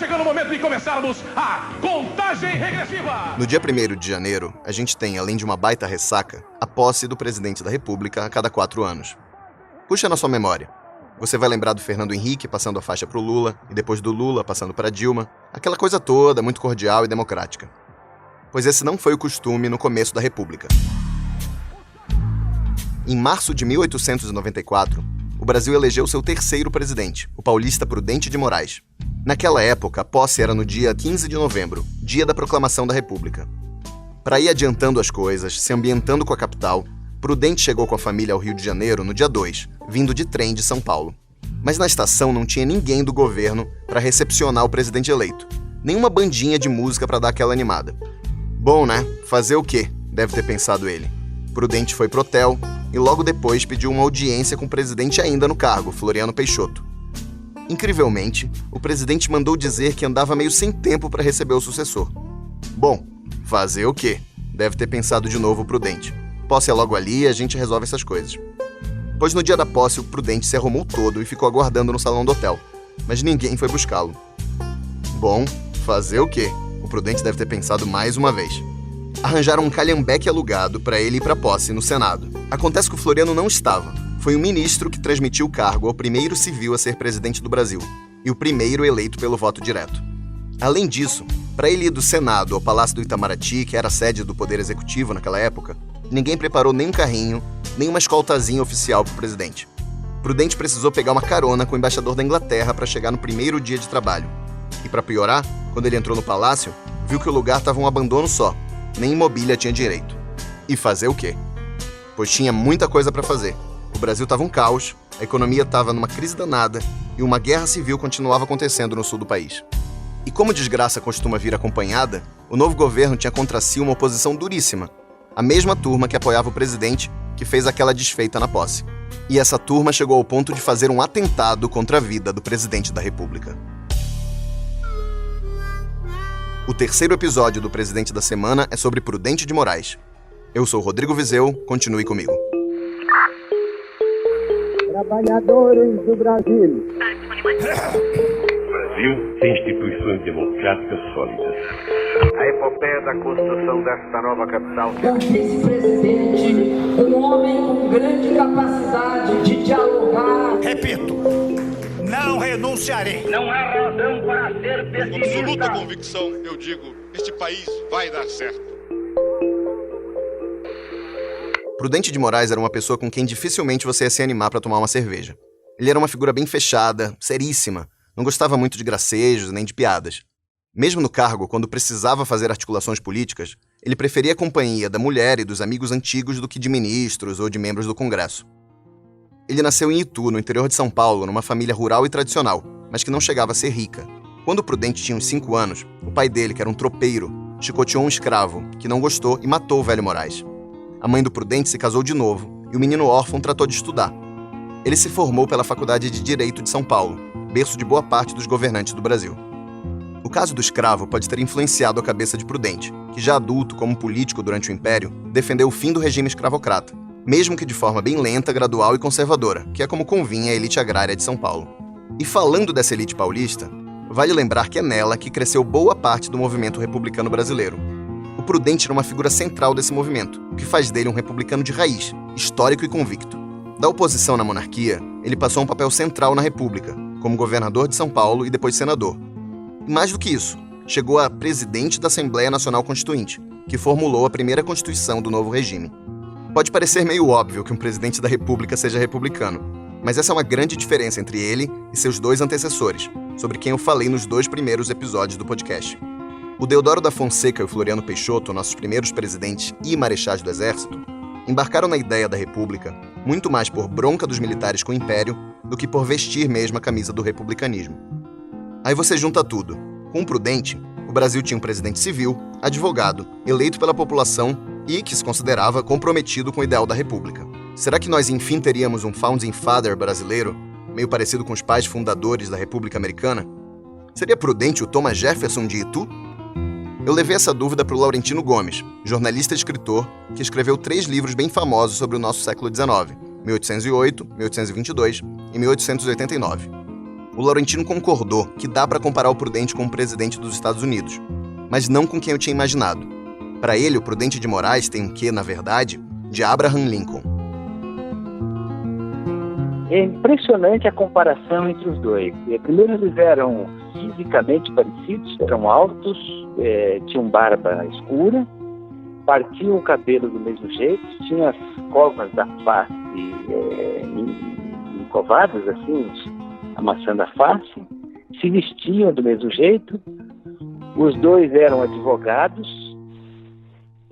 chegando o momento de começarmos a contagem regressiva. No dia 1º de janeiro, a gente tem, além de uma baita ressaca, a posse do presidente da República a cada 4 anos. Puxa na sua memória. Você vai lembrar do Fernando Henrique passando a faixa pro Lula, e depois do Lula passando para Dilma, aquela coisa toda muito cordial e democrática. Pois esse não foi o costume no começo da República. Em março de 1894, o Brasil elegeu seu terceiro presidente, o paulista Prudente de Moraes. Naquela época, a posse era no dia 15 de novembro, dia da proclamação da República. Para ir adiantando as coisas, se ambientando com a capital, Prudente chegou com a família ao Rio de Janeiro no dia 2, vindo de trem de São Paulo. Mas na estação não tinha ninguém do governo para recepcionar o presidente eleito. Nenhuma bandinha de música para dar aquela animada. Bom, né? Fazer o quê? Deve ter pensado ele. Prudente foi pro hotel e logo depois pediu uma audiência com o presidente ainda no cargo, Floriano Peixoto. Incrivelmente, o presidente mandou dizer que andava meio sem tempo para receber o sucessor. Bom, fazer o quê? Deve ter pensado de novo o Prudente. Posse é logo ali e a gente resolve essas coisas. Pois no dia da posse, o Prudente se arrumou todo e ficou aguardando no salão do hotel. Mas ninguém foi buscá-lo. Bom, fazer o quê? O Prudente deve ter pensado mais uma vez. Arranjaram um calhambeque alugado para ele ir para posse no Senado. Acontece que o Floriano não estava. Foi um ministro que transmitiu o cargo ao primeiro civil a ser presidente do Brasil e o primeiro eleito pelo voto direto. Além disso, para ele ir do Senado ao Palácio do Itamaraty, que era a sede do Poder Executivo naquela época, ninguém preparou nem um carrinho, nem uma escoltazinha oficial para o presidente. Prudente precisou pegar uma carona com o embaixador da Inglaterra para chegar no primeiro dia de trabalho. E para piorar, quando ele entrou no palácio, viu que o lugar estava um abandono só. Nem mobília tinha direito. E fazer o quê? Pois tinha muita coisa para fazer. O Brasil estava um caos, a economia estava numa crise danada e uma guerra civil continuava acontecendo no sul do país. E como desgraça costuma vir acompanhada, o novo governo tinha contra si uma oposição duríssima. A mesma turma que apoiava o presidente, que fez aquela desfeita na posse. E essa turma chegou ao ponto de fazer um atentado contra a vida do presidente da República. O terceiro episódio do Presidente da Semana é sobre Prudente de Moraes. Eu sou Rodrigo Vizeu, continue comigo. Trabalhadores do Brasil. O Brasil tem instituições democráticas sólidas. A epopeia da construção desta nova capital. O vice-presidente, um homem com grande capacidade de dialogar. Repito, não renunciarei. Não há razão para ser pessimista. Com absoluta convicção, eu digo, este país vai dar certo. Prudente de Moraes era uma pessoa com quem dificilmente você ia se animar para tomar uma cerveja. Ele era uma figura bem fechada, seríssima, não gostava muito de gracejos nem de piadas. Mesmo no cargo, quando precisava fazer articulações políticas, ele preferia a companhia da mulher e dos amigos antigos do que de ministros ou de membros do Congresso. Ele nasceu em Itu, no interior de São Paulo, numa família rural e tradicional, mas que não chegava a ser rica. Quando Prudente tinha uns 5 anos, o pai dele, que era um tropeiro, chicoteou um escravo, que não gostou e matou o velho Moraes. A mãe do Prudente se casou de novo e o menino órfão tratou de estudar. Ele se formou pela Faculdade de Direito de São Paulo, berço de boa parte dos governantes do Brasil. O caso do escravo pode ter influenciado a cabeça de Prudente, que já adulto como político durante o Império, defendeu o fim do regime escravocrata, mesmo que de forma bem lenta, gradual e conservadora, que é como convinha a elite agrária de São Paulo. E falando dessa elite paulista, vale lembrar que é nela que cresceu boa parte do movimento republicano brasileiro. O Prudente era uma figura central desse movimento, o que faz dele um republicano de raiz, histórico e convicto. Da oposição na monarquia, ele passou um papel central na República, como governador de São Paulo e depois senador. E mais do que isso, chegou a presidente da Assembleia Nacional Constituinte, que formulou a primeira Constituição do novo regime. Pode parecer meio óbvio que um presidente da República seja republicano, mas essa é uma grande diferença entre ele e seus 2 antecessores, sobre quem eu falei nos 2 primeiros episódios do podcast. O Deodoro da Fonseca e o Floriano Peixoto, nossos primeiros presidentes e marechais do Exército, embarcaram na ideia da República muito mais por bronca dos militares com o Império do que por vestir mesmo a camisa do republicanismo. Aí você junta tudo. Com o Prudente, o Brasil tinha um presidente civil, advogado, eleito pela população e que se considerava comprometido com o ideal da República. Será que nós enfim teríamos um Founding Father brasileiro, meio parecido com os pais fundadores da República Americana? Seria Prudente o Thomas Jefferson de Itu? Eu levei essa dúvida para o Laurentino Gomes, jornalista e escritor, que escreveu 3 livros bem famosos sobre o nosso século XIX, 1808, 1822 e 1889. O Laurentino concordou que dá para comparar o Prudente com o presidente dos Estados Unidos, mas não com quem eu tinha imaginado. Para ele, o Prudente de Moraes tem um quê, na verdade, de Abraham Lincoln. É impressionante a comparação entre os dois. Primeiro, eles eram fisicamente parecidos, eram altos, tinham barba escura, partiam o cabelo do mesmo jeito, tinham as covas da face encovadas, assim, amassando a face, se vestiam do mesmo jeito. Os dois eram advogados,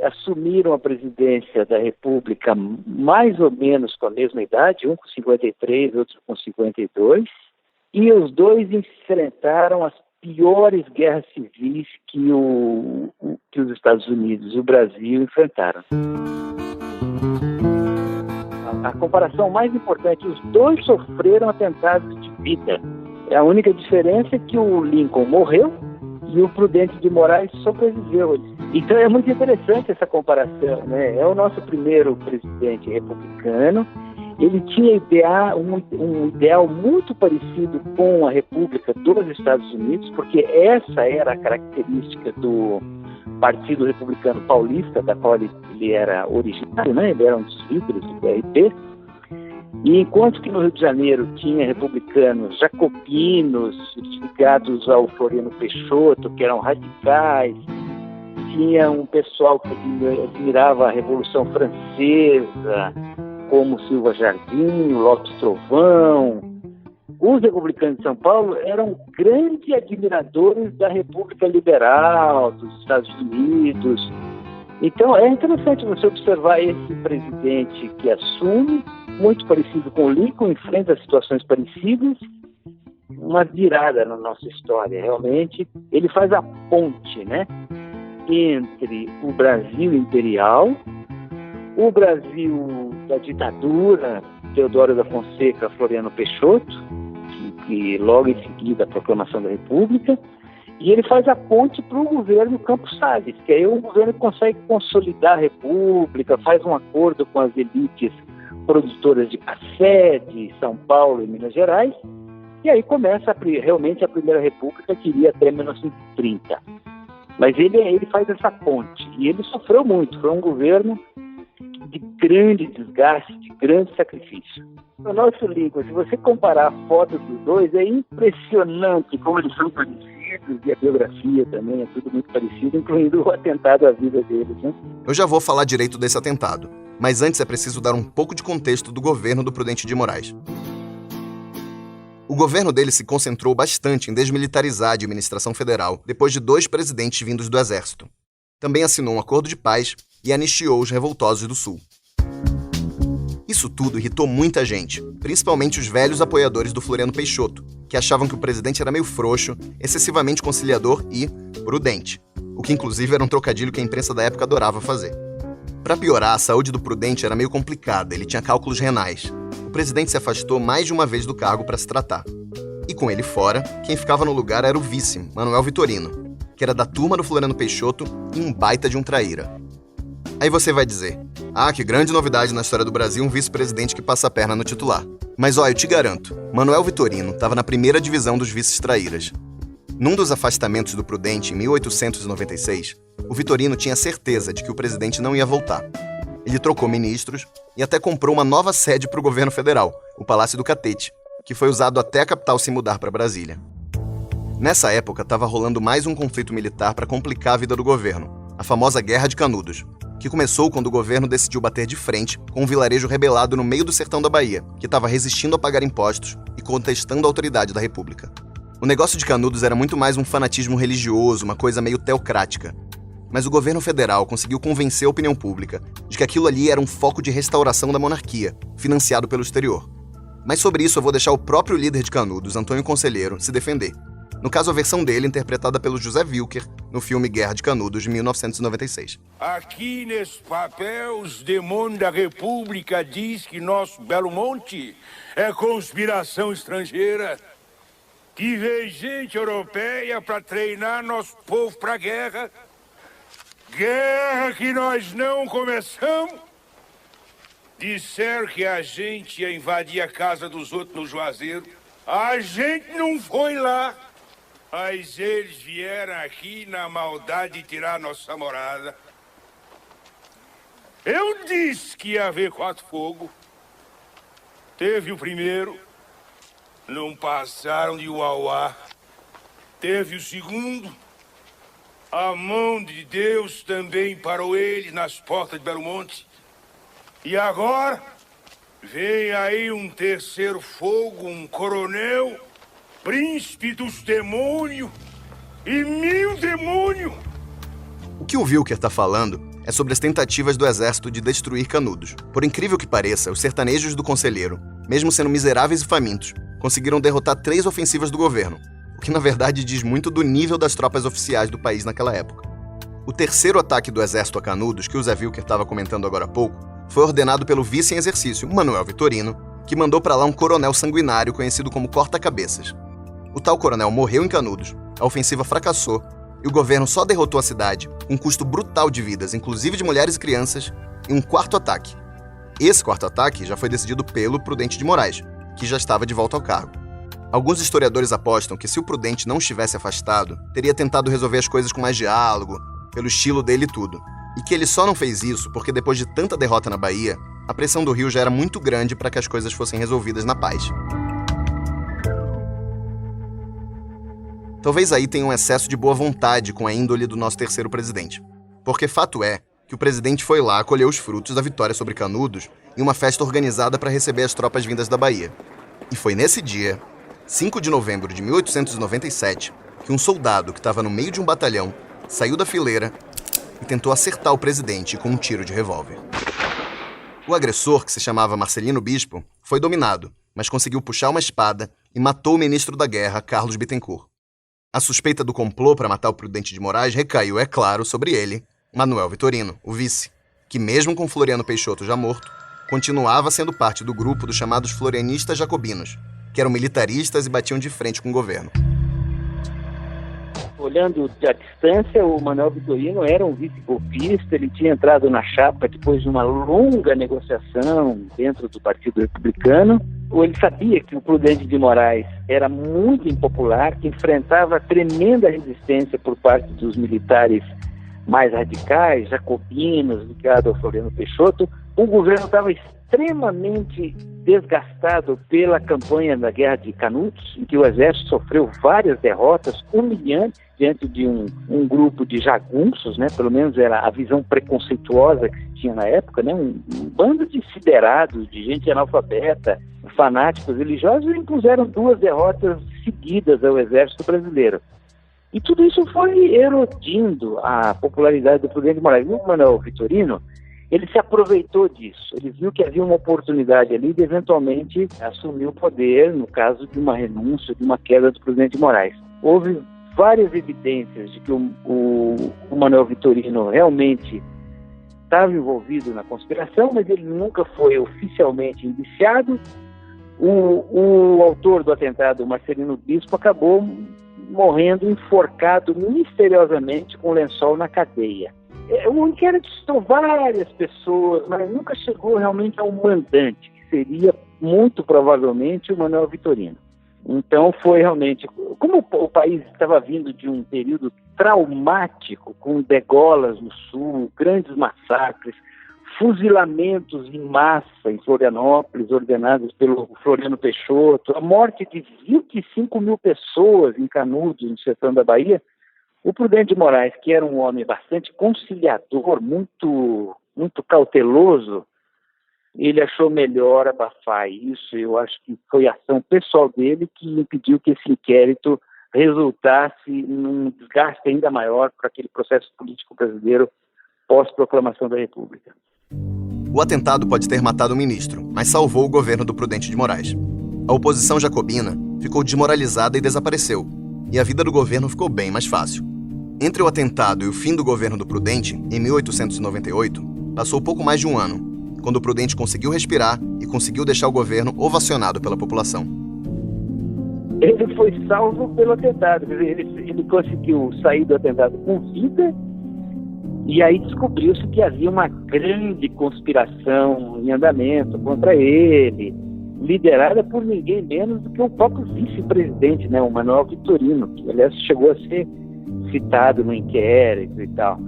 assumiram a presidência da República mais ou menos com a mesma idade, um com 53, outro com 52, e os dois enfrentaram as piores guerras civis que os Estados Unidos e o Brasil enfrentaram. A comparação mais importante, os dois sofreram atentados de vida. A única diferença é que o Lincoln morreu e o Prudente de Moraes sobreviveu. Então é muito interessante essa comparação, né? É o nosso primeiro presidente republicano. Ele tinha um ideal muito parecido com a República dos Estados Unidos, porque essa era a característica do Partido Republicano Paulista, da qual ele era originário, né? Ele era um dos líderes do PRP. E enquanto que no Rio de Janeiro tinha republicanos jacobinos ligados ao Floriano Peixoto, que eram radicais, tinha um pessoal que admirava a Revolução Francesa, como Silva Jardim, Lopes Trovão. Os republicanos de São Paulo eram grandes admiradores da República Liberal, dos Estados Unidos. Então é interessante você observar esse presidente que assume, muito parecido com o Lincoln, enfrenta situações parecidas, uma virada na nossa história. Realmente, ele faz a ponte, né, entre o Brasil imperial, o Brasil da ditadura, Teodoro da Fonseca, Floriano Peixoto, que logo em seguida a proclamação da República, e ele faz a ponte para o governo Campos Salles, que é um governo que consegue consolidar a República, faz um acordo com as elites produtoras de café de São Paulo e Minas Gerais, e aí começa realmente a Primeira República, que iria até 1930. Mas ele faz essa ponte, e ele sofreu muito, foi um governo de grande desgaste, de grande sacrifício. O nosso Lincoln, se você comparar a foto dos dois, é impressionante como eles são parecidos, e a biografia também é tudo muito parecido, incluindo o atentado à vida deles, né? Eu já vou falar direito desse atentado, mas antes é preciso dar um pouco de contexto do governo do Prudente de Moraes. O governo dele se concentrou bastante em desmilitarizar a administração federal depois de 2 presidentes vindos do Exército. Também assinou um acordo de paz e anistiou os revoltosos do Sul. Isso tudo irritou muita gente, principalmente os velhos apoiadores do Floriano Peixoto, que achavam que o presidente era meio frouxo, excessivamente conciliador e prudente, o que inclusive era um trocadilho que a imprensa da época adorava fazer. Para piorar, a saúde do Prudente era meio complicada, ele tinha cálculos renais. O presidente se afastou mais de uma vez do cargo para se tratar. E com ele fora, quem ficava no lugar era o vice, Manuel Vitorino, que era da turma do Floriano Peixoto e um baita de um traíra. Aí você vai dizer, que grande novidade na história do Brasil, um vice-presidente que passa a perna no titular. Mas eu te garanto, Manuel Vitorino estava na primeira divisão dos vices traíras. Num dos afastamentos do Prudente, em 1896, o Vitorino tinha certeza de que o presidente não ia voltar. Ele trocou ministros e até comprou uma nova sede para o governo federal, o Palácio do Catete, que foi usado até a capital se mudar para Brasília. Nessa época, estava rolando mais um conflito militar para complicar a vida do governo, a famosa Guerra de Canudos, que começou quando o governo decidiu bater de frente com um vilarejo rebelado no meio do sertão da Bahia, que estava resistindo a pagar impostos e contestando a autoridade da República. O negócio de Canudos era muito mais um fanatismo religioso, uma coisa meio teocrática. Mas o governo federal conseguiu convencer a opinião pública de que aquilo ali era um foco de restauração da monarquia, financiado pelo exterior. Mas sobre isso eu vou deixar o próprio líder de Canudos, Antônio Conselheiro, se defender. No caso, a versão dele interpretada pelo José Wilker, no filme Guerra de Canudos, de 1996. Aqui nesse papel, os demônios da República diz que nosso Belo Monte é conspiração estrangeira, que veio gente europeia para treinar nosso povo para a guerra. Guerra que nós não começamos. Disseram que a gente ia invadir a casa dos outros no Juazeiro. A gente não foi lá, mas eles vieram aqui na maldade de tirar nossa morada. Eu disse que ia haver 4 fogos. Teve o primeiro, não passaram de uauá. Teve o segundo, a mão de Deus também parou ele nas portas de Belo Monte. E agora, vem aí um terceiro fogo, um coronel, príncipe dos demônios e 1000 demônios. O que o Wilker está falando é sobre as tentativas do exército de destruir Canudos. Por incrível que pareça, os sertanejos do Conselheiro, mesmo sendo miseráveis e famintos, conseguiram derrotar 3 ofensivas do governo, o que na verdade diz muito do nível das tropas oficiais do país naquela época. O terceiro ataque do exército a Canudos, que o Zé Wilker estava comentando agora há pouco, foi ordenado pelo vice em exercício, Manuel Vitorino, que mandou para lá um coronel sanguinário conhecido como Corta-Cabeças. O tal coronel morreu em Canudos, a ofensiva fracassou e o governo só derrotou a cidade com um custo brutal de vidas, inclusive de mulheres e crianças, em um 4º ataque. Esse 4º ataque já foi decidido pelo Prudente de Moraes, que já estava de volta ao cargo. Alguns historiadores apostam que se o Prudente não estivesse afastado, teria tentado resolver as coisas com mais diálogo, pelo estilo dele e tudo. E que ele só não fez isso porque depois de tanta derrota na Bahia, a pressão do Rio já era muito grande para que as coisas fossem resolvidas na paz. Talvez aí tenha um excesso de boa vontade com a índole do nosso terceiro presidente. Porque fato é que o presidente foi lá colher os frutos da vitória sobre Canudos em uma festa organizada para receber as tropas vindas da Bahia. E foi nesse dia, 5 de novembro de 1897, que um soldado que estava no meio de um batalhão saiu da fileira e tentou acertar o presidente com um tiro de revólver. O agressor, que se chamava Marcelino Bispo, foi dominado, mas conseguiu puxar uma espada e matou o ministro da Guerra, Carlos Bittencourt. A suspeita do complô para matar o Prudente de Moraes recaiu, é claro, sobre ele, Manuel Vitorino, o vice, que mesmo com Floriano Peixoto já morto, continuava sendo parte do grupo dos chamados florianistas jacobinos, que eram militaristas e batiam de frente com o governo. Olhando à distância, o Manuel Vitorino era um vice-golpista, ele tinha entrado na chapa depois de uma longa negociação dentro do Partido Republicano. Ele sabia que o Prudente de Moraes era muito impopular, que enfrentava tremenda resistência por parte dos militares mais radicais, jacobinos, ligados ao Floriano Peixoto. O governo estava extremamente desgastado pela campanha da Guerra de Canudos, em que o exército sofreu várias derrotas humilhantes diante de um grupo de jagunços, né? Pelo menos era a visão preconceituosa que se tinha na época, né? Um bando de siderados, de gente analfabeta, fanáticos religiosos, e impuseram 2 derrotas seguidas ao exército brasileiro. E tudo isso foi erodindo a popularidade do Prudente de Moraes. O Manuel Vitorino, ele se aproveitou disso. Ele viu que havia uma oportunidade ali de eventualmente assumir o poder, no caso de uma renúncia, de uma queda do Prudente de Moraes. Houve várias evidências de que o Manuel Vitorino realmente estava envolvido na conspiração, mas ele nunca foi oficialmente indiciado. O autor do atentado, Marcelino Bispo, acabou morrendo enforcado misteriosamente com lençol na cadeia. O inquérito citou várias pessoas, mas nunca chegou realmente ao mandante, que seria muito provavelmente o Manuel Vitorino. Então foi realmente, como o país estava vindo de um período traumático, com degolas no sul, grandes massacres, fuzilamentos em massa em Florianópolis, ordenados pelo Floriano Peixoto, a morte de 25 mil pessoas em Canudos, no sertão da Bahia. O Prudente de Moraes, que era um homem bastante conciliador, muito cauteloso, ele achou melhor abafar isso. Eu acho que foi a ação pessoal dele que impediu que esse inquérito resultasse num desgaste ainda maior para aquele processo político brasileiro pós-proclamação da República. O atentado pode ter matado o ministro, mas salvou o governo do Prudente de Moraes. A oposição jacobina ficou desmoralizada e desapareceu, e a vida do governo ficou bem mais fácil. Entre o atentado e o fim do governo do Prudente, em 1898, passou pouco mais de um ano, quando o Prudente conseguiu respirar e conseguiu deixar o governo ovacionado pela população. Ele foi salvo pelo atentado, ele conseguiu sair do atentado com vida, e aí descobriu-se que havia uma grande conspiração em andamento contra ele. liderada por ninguém menos do que o próprio vice-presidente, né, o Manuel Vitorino, que aliás chegou a ser citado no inquérito e tal.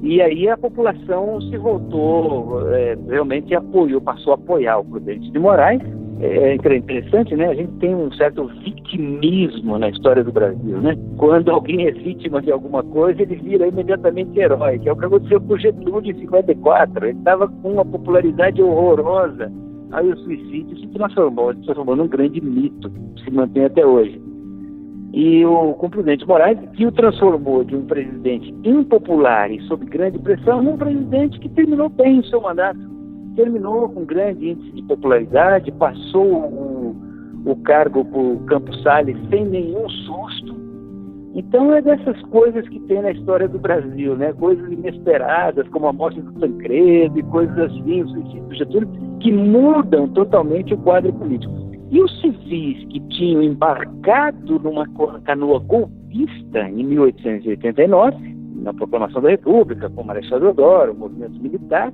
E aí a população se voltou, realmente passou a apoiar o Prudente de Moraes. É interessante, né? A gente tem um certo vitimismo na história do Brasil, né? Quando alguém é vítima de alguma coisa, ele vira imediatamente herói, que é o que aconteceu com o Getúlio em 54. Ele estava com uma popularidade horrorosa. Aí o suicídio se transformou num grande mito, que se mantém até hoje. E com o Prudente Moraes, que o transformou de um presidente impopular e sob grande pressão num presidente que terminou bem o seu mandato. Terminou com grande índice de popularidade, passou o cargo para o Campos Salles sem nenhum susto. Então é dessas coisas que tem na história do Brasil, né? Coisas inesperadas, como a morte do Tancredo e coisas assim, o suicídio do Getúlio, que mudam totalmente o quadro político. E os civis que tinham embarcado numa canoa golpista em 1889, na proclamação da República, com o Marechal Deodoro, o movimento militar,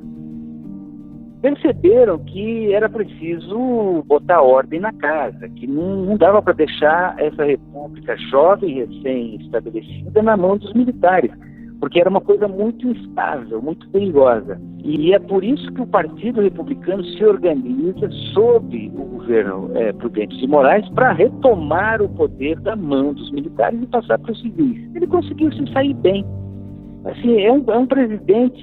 perceberam que era preciso botar ordem na casa, que não dava para deixar essa república jovem e recém-estabelecida na mão dos militares, porque era uma coisa muito instável, muito perigosa. E é por isso que o Partido Republicano se organiza sob o governo Prudente de Moraes para retomar o poder da mão dos militares e passar para os civis. Ele conseguiu se sair bem. Assim, é um presidente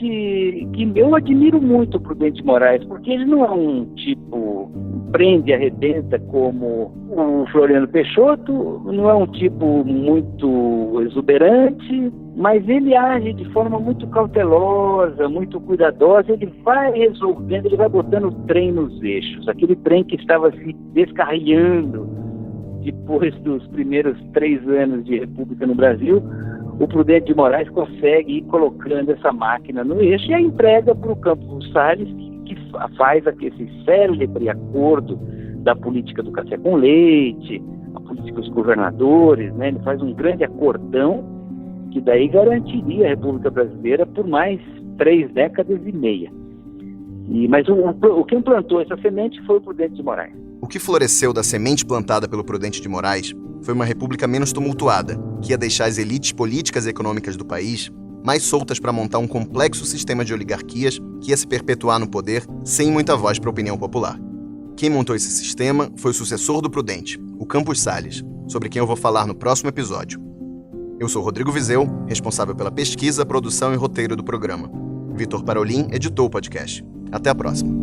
que eu admiro muito, o Prudente de Moraes, porque ele não é um tipo prende e arrebenta como o Floriano Peixoto, não é um tipo muito exuberante, mas ele age de forma muito cautelosa, muito cuidadosa. Ele vai resolvendo, ele vai botando o trem nos eixos, aquele trem que estava se descarrilhando depois dos primeiros 3 anos de República no Brasil. O Prudente de Moraes consegue ir colocando essa máquina no eixo e a entrega para o Campos Salles, que faz esse célebre acordo da política do café com leite, a política dos governadores, né? Ele faz um grande acordão que daí garantiria a República Brasileira por mais 3 décadas e meia. Mas o que implantou essa semente foi o Prudente de Moraes. O que floresceu da semente plantada pelo Prudente de Moraes foi uma república menos tumultuada, que ia deixar as elites políticas e econômicas do país mais soltas para montar um complexo sistema de oligarquias que ia se perpetuar no poder sem muita voz para a opinião popular. Quem montou esse sistema foi o sucessor do Prudente, o Campos Salles, sobre quem eu vou falar no próximo episódio. Eu sou Rodrigo Vizeu, responsável pela pesquisa, produção e roteiro do programa. Vitor Parolin editou o podcast. Até a próxima.